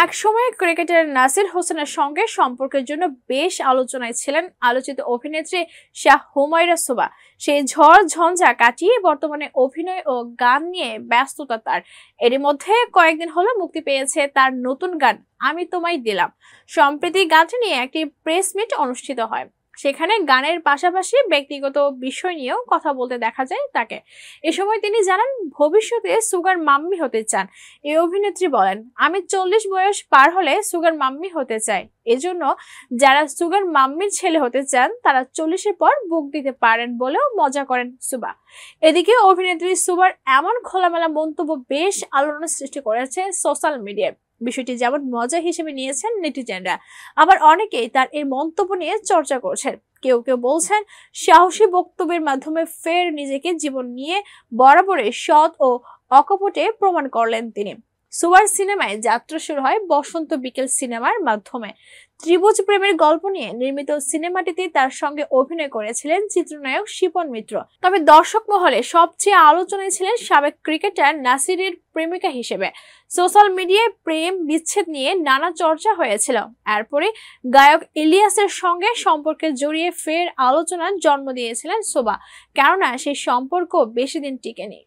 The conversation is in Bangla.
একসময় ক্রিকেটার নাসির হোসেনের সঙ্গে সম্পর্কের জন্য বেশ আলোচনায় ছিলেন আলোচিত অভিনেত্রী শাহ হুমায়রা সুবা। সেই ঝড় ঝঞ্ঝা কাটিয়ে বর্তমানে অভিনয় ও গান নিয়ে ব্যস্ততা তার। এরই মধ্যে কয়েকদিন হলো মুক্তি পেয়েছে তার নতুন গান আমি তোমায় দিলাম। সম্প্রতি গানটি নিয়ে একটি প্রেস মিট অনুষ্ঠিত হয়, সেখানে গানের পাশাপাশি ব্যক্তিগত বিষয় নিয়েও কথা বলতে দেখা যায় তাকে। এ সময় তিনি জানান ভবিষ্যতে সুগার মাম্মি হতে চান। এই অভিনেত্রী বলেন, আমি 40 বয়স পার হলে সুগার মাম্মি হতে চাই। এজন্য যারা সুগার মাম্মির ছেলে হতে চান তারা 40-এর পর বুক দিতে পারেন বলেও মজা করেন সুবা। এদিকে অভিনেত্রী সুবার এমন খোলামেলা মন্তব্য বেশ আলোড়নের সৃষ্টি করেছে সোশ্যাল মিডিয়ায়। বিষয়টি যেমন মজা হিসেবে নিয়েছেন নেটিজেনরা, আবার অনেকেই তার এই মন্তব্য নিয়ে চর্চা করছেন। কেউ কেউ বলছেন সাহসী বক্তব্যের মাধ্যমে ফের নিজেকে জীবন নিয়ে বরাবরই সৎ ও অকপটে প্রমাণ করলেন তিনি। সুবার সিনেমায় যাত্রা শুরু হয় বসন্ত বিকেল সিনেমার মাধ্যমে। ত্রিভুজ প্রেমের গল্প নিয়ে নির্মিত সিনেমাটিতে তার সঙ্গে অভিনয় করেছিলেন চিত্রনায়ক শিপন মিত্র। তবে দর্শক মহলে সবচেয়ে আলোচনায় ছিলেন সাবেক ক্রিকেটার নাসিরের প্রেমিকা হিসেবে। সোশ্যাল মিডিয়ায় প্রেম বিচ্ছেদ নিয়ে নানা চর্চা হয়েছিল। এরপরে গায়ক ইলিয়াসের সঙ্গে সম্পর্কে জড়িয়ে ফের আলোচনার জন্ম দিয়েছিলেন সুবা, কেননা সেই সম্পর্ক বেশি দিন টিকেনি।